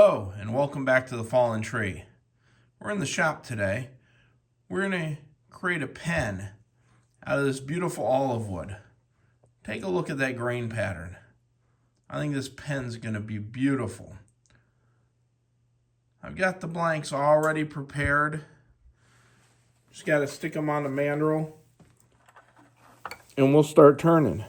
Hello and welcome back to the Fallen Tree. We're in the shop today. We're going to create a pen out of this beautiful olive wood. Take a look at that grain pattern. I think this pen's going to be beautiful. I've got the blanks already prepared. Just got to stick them on the mandrel and we'll start turning.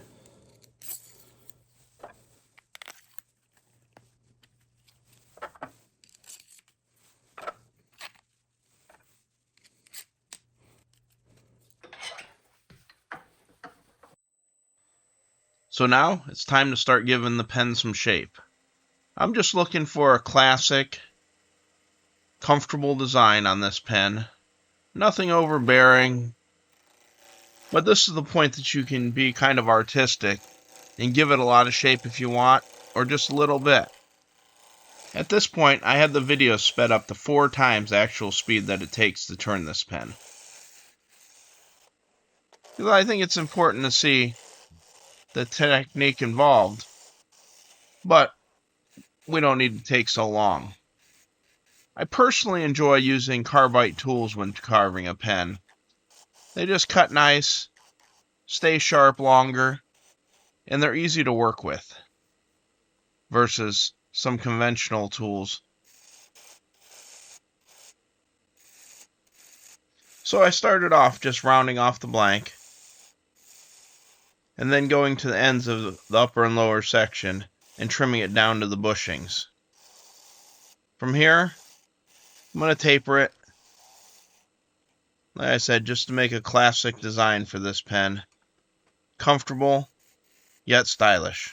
So now it's time to start giving the pen some shape. I'm just looking for a classic, comfortable design on this pen. Nothing overbearing, but this is the point that you can be kind of artistic and give it a lot of shape if you want, or just a little bit. At this point, I had the video sped up to 4 times the actual speed that it takes to turn this pen. Because I think it's important to see the technique involved, but we don't need to take so long. I personally enjoy using carbide tools when carving a pen. They just cut nice, stay sharp longer, and they're easy to work with versus some conventional tools. So I started off just rounding off the blank and then going to the ends of the upper and lower section and trimming it down to the bushings. From here, I'm going to taper it. Like I said, just to make a classic design for this pen. Comfortable, yet stylish.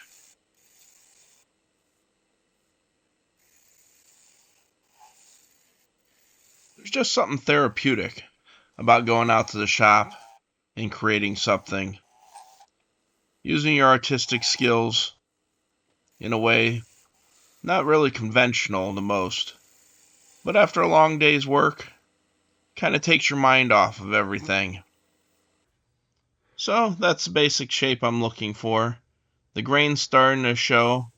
There's just something therapeutic about going out to the shop and creating something. Using your artistic skills in a way not really conventional to most, but after a long day's work, kind of takes your mind off of everything. So that's the basic shape I'm looking for. The grain's starting to show.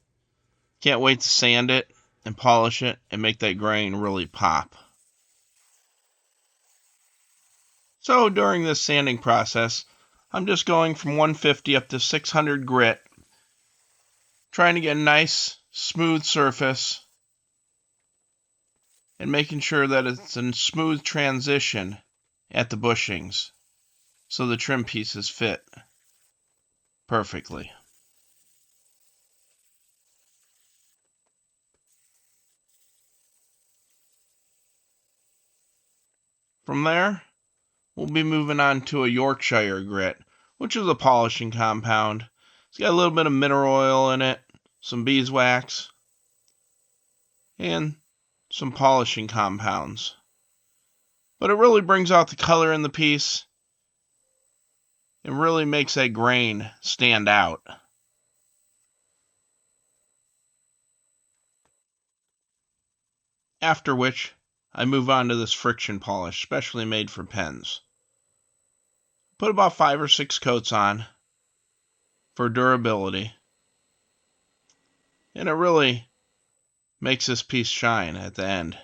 Can't wait to sand it and polish it and make that grain really pop. So during this sanding process, I'm just going from 150 up to 600 grit, trying to get a nice smooth surface and making sure that it's a smooth transition at the bushings so the trim pieces fit perfectly. From there, we'll be moving on to a Yorkshire grit, which is a polishing compound. It's got a little bit of mineral oil in it, some beeswax, and some polishing compounds. But it really brings out the color in the piece and really makes that grain stand out. After which, I move on to this friction polish, specially made for pens. Put about 5 or 6 coats on for durability. And it really makes this piece shine at the end.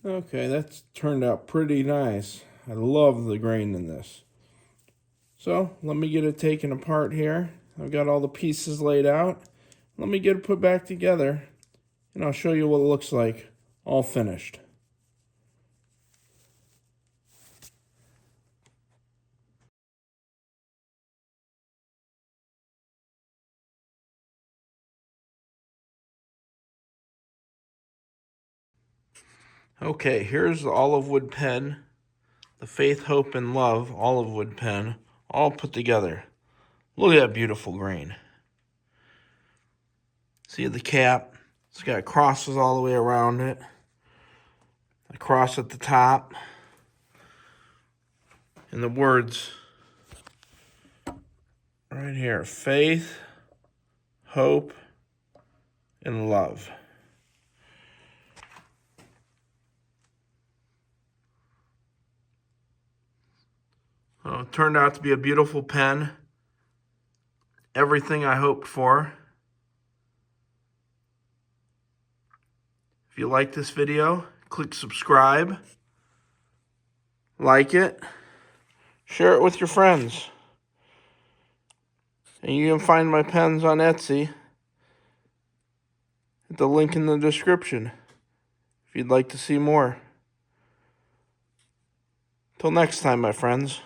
Okay, that's turned out pretty nice. I love the grain in this. So let me get it taken apart here. I've got all the pieces laid out. Let me get it put back together and I'll show you what it looks like all finished. Okay, here's the Olivewood pen, the Faith, Hope, and Love Olivewood pen, all put together. Look at that beautiful grain. See the cap? It's got crosses all the way around it. A cross at the top. And the words right here, Faith, Hope, and Love. Oh, It turned out to be a beautiful pen. Everything I hoped for. If you like this video, click subscribe, like it, share it with your friends. And you can find my pens on Etsy at the link in the description if you'd like to see more. Till next time, my friends.